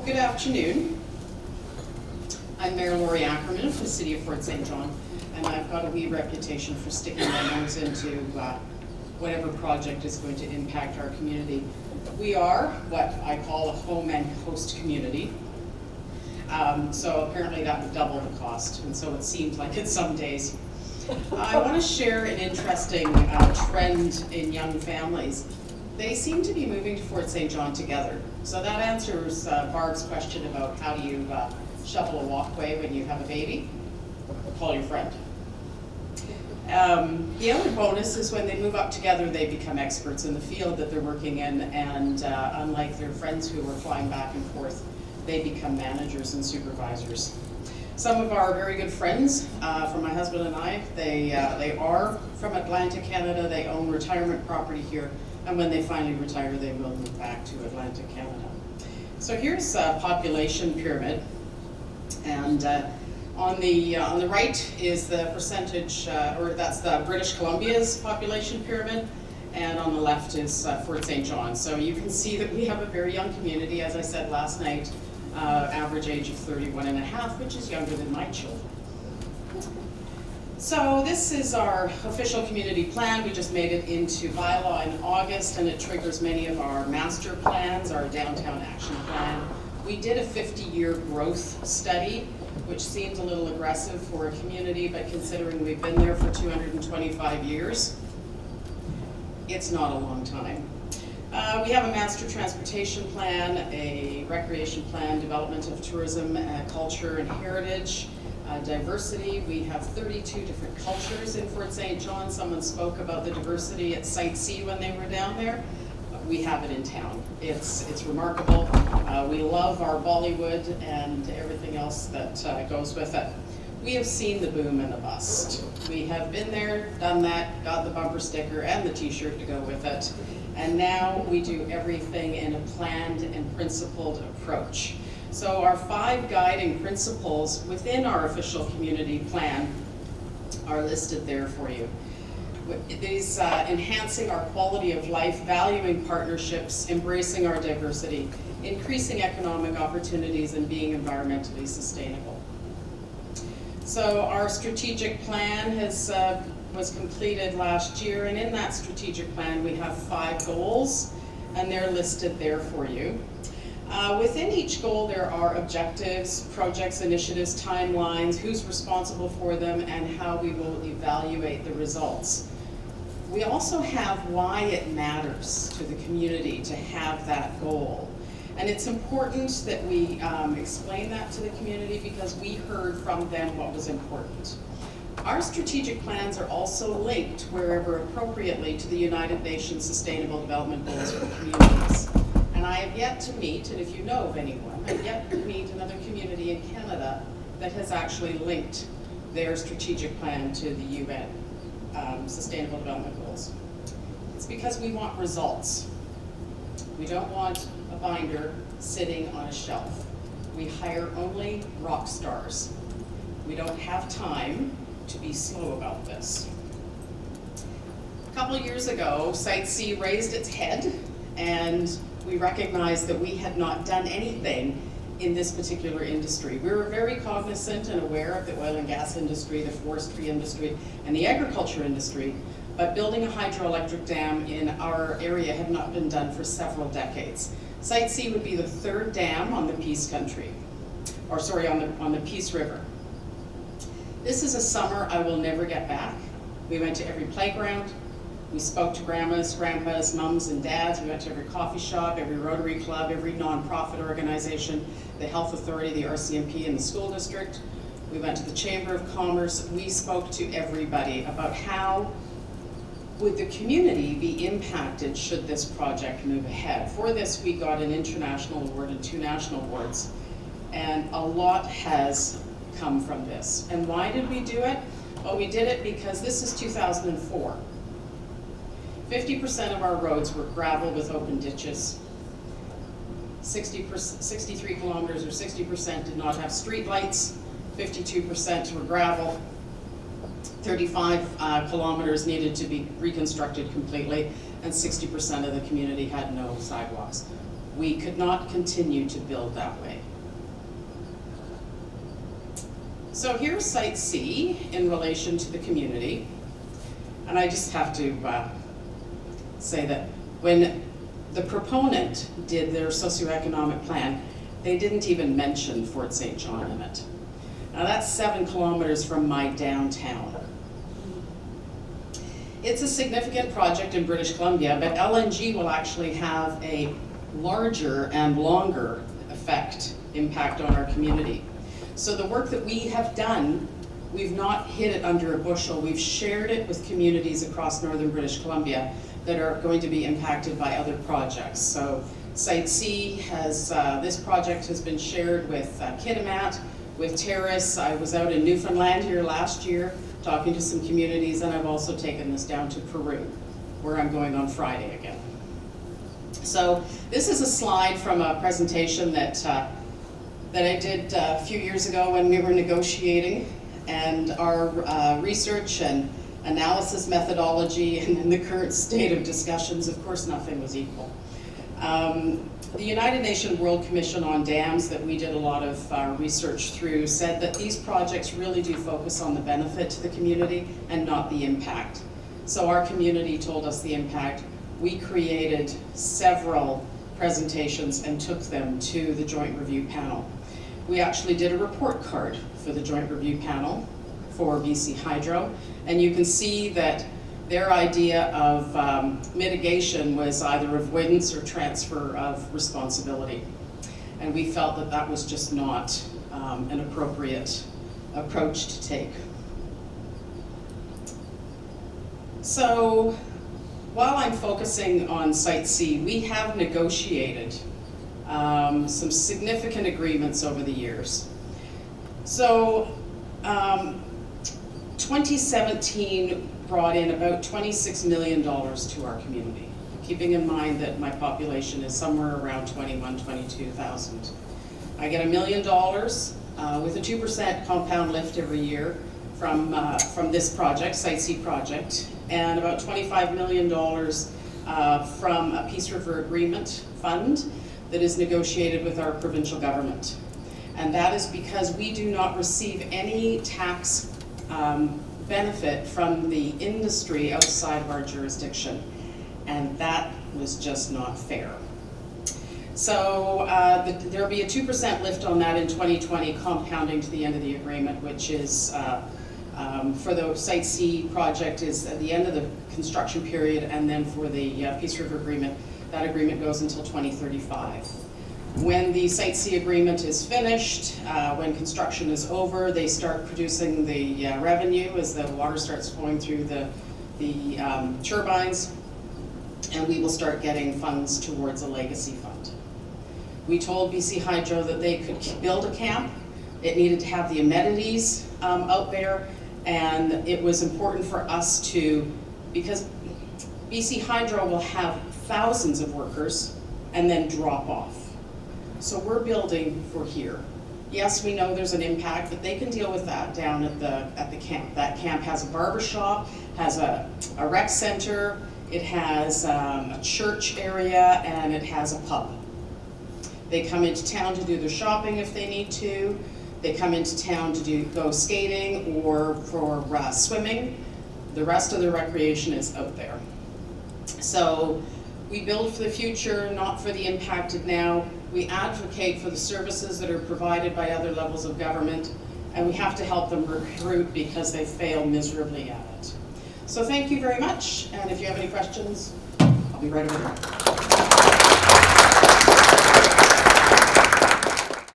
Well, good afternoon. I'm Mayor Lori Ackerman from the City of Fort St. John, and I've got a wee reputation for sticking my nose into whatever project is going to impact our community. We are what I call a home and host community. So apparently that would double the cost, and so it seems like it some days. I want to share an interesting trend in young families. They seem to be moving to Fort St. John together. So that answers Barb's question about how do you shovel a walkway when you have a baby. Call your friend. The other bonus is when they move up together, they become experts in the field that they're working in, and unlike their friends who are flying back and forth, they become managers and supervisors. Some of our very good friends, from my husband and I, they are from Atlantic Canada. They own retirement property here, and when they finally retire, they will move back to Atlantic Canada. So here's a population pyramid, and on the right is the percentage, or that's the British Columbia's population pyramid, and on the left is Fort St. John. So you can see that we have a very young community, as I said last night, average age of 31 and a half, which is younger than my children. So this is our official community plan. We just made it into bylaw in August, and it triggers many of our master plans, our downtown action plan. We did a 50-year growth study, which seems a little aggressive for a community, but considering we've been there for 225 years, it's not a long time. We have a master transportation plan, a recreation plan, development of tourism, culture and heritage, diversity. We have 32 different cultures in Fort St. John. Someone spoke about the diversity at Site C when they were down there. We have it in town. It's remarkable. We love our Bollywood and everything else that goes with it. We have seen the boom and the bust. We have been there, done that, got the bumper sticker and the t-shirt to go with it. And now we do everything in a planned and principled approach. So our 5 guiding principles within our official community plan are listed there for you. These enhancing our quality of life, valuing partnerships, embracing our diversity, increasing economic opportunities, and being environmentally sustainable. So our strategic plan was completed last year, and in that strategic plan we have 5 goals, and they're listed there for you. Within each goal there are objectives, projects, initiatives, timelines, who's responsible for them, and how we will evaluate the results. We also have why it matters to the community to have that goal. And it's important that we explain that to the community because we heard from them what was important. Our strategic plans are also linked, wherever appropriately, to the United Nations Sustainable Development Goals for communities. And I have yet to meet, and if you know of anyone, I've yet to meet another community in Canada that has actually linked their strategic plan to the UN Sustainable Development Goals. It's because we want results. We don't want a binder sitting on a shelf. We hire only rock stars. We don't have time to be slow about this. A couple of years ago, Site C raised its head, and we recognized that we had not done anything in this particular industry. We were very cognizant and aware of the oil and gas industry, the forestry industry, and the agriculture industry, but building a hydroelectric dam in our area had not been done for several decades. Site C would be the 3rd dam on the Peace Country, or sorry, on the Peace River. This is a summer I will never get back. We went to every playground. We spoke to grandmas, grandpas, mums, and dads. We went to every coffee shop, every Rotary Club, every nonprofit organization, the Health Authority, the RCMP, and the school district. We went to the Chamber of Commerce. We spoke to everybody about how would the community be impacted should this project move ahead. For this, we got an international award and 2 national awards, and a lot has come from this. And why did we do it? Well, we did it because this is 2004. 50% of our roads were gravel with open ditches. 63 kilometers or 60% did not have street lights. 52% were gravel. 35 kilometers needed to be reconstructed completely, and 60% of the community had no sidewalks. We could not continue to build that way. So here's Site C in relation to the community. And I just have to say that when the proponent did their socioeconomic plan, they didn't even mention Fort St. John in it. Now that's 7 kilometers from my downtown. It's a significant project in British Columbia, but LNG will actually have a larger and longer impact on our community. So the work that we have done, we've not hid it under a bushel. We've shared it with communities across northern British Columbia that are going to be impacted by other projects. So Site C has, this project has been shared with Kitimat, with Terrace. I was out in Newfoundland here last year talking to some communities, and I've also taken this down to Peru, where I'm going on Friday again. So this is a slide from a presentation that I did a few years ago when we were negotiating, and our research and analysis methodology and in the current state of discussions, of course nothing was equal. The United Nations World Commission on Dams that we did a lot of research through said that these projects really do focus on the benefit to the community and not the impact. So our community told us the impact. We created several presentations and took them to the Joint Review Panel. We actually did a report card for the Joint Review Panel for BC Hydro, and you can see that their idea of mitigation was either avoidance or transfer of responsibility. And we felt that that was just not an appropriate approach to take. So while I'm focusing on Site C, we have negotiated some significant agreements over the years. So 2017 brought in about $26 million to our community, keeping in mind that my population is somewhere around 22,000. I get $1 million with a 2% compound lift every year from this project, Site C project, and about $25 million from a Peace River Agreement Fund that is negotiated with our provincial government. And that is because we do not receive any tax benefit from the industry outside of our jurisdiction. And that was just not fair. So there'll be a 2% lift on that in 2020, compounding to the end of the agreement, which is for the Site C project is at the end of the construction period, and then for the Peace River Agreement, that agreement goes until 2035. When the Site C agreement is finished, when construction is over, they start producing the revenue as the water starts flowing through the turbines, and we will start getting funds towards a legacy fund. We told BC Hydro that they could build a camp. It needed to have the amenities out there, and it was important for us to, because BC Hydro will have thousands of workers and then drop off. So we're building for here. Yes, we know there's an impact, but they can deal with that down at the camp. That camp has a barber shop, has a rec center, it has a church area, and it has a pub. They come into town to do their shopping if they need to. They come into town to go skating or for swimming. The rest of the recreation is out there. So we build for the future, not for the impacted now. We advocate for the services that are provided by other levels of government, and we have to help them recruit because they fail miserably at it. So thank you very much, and if you have any questions, I'll be right over there.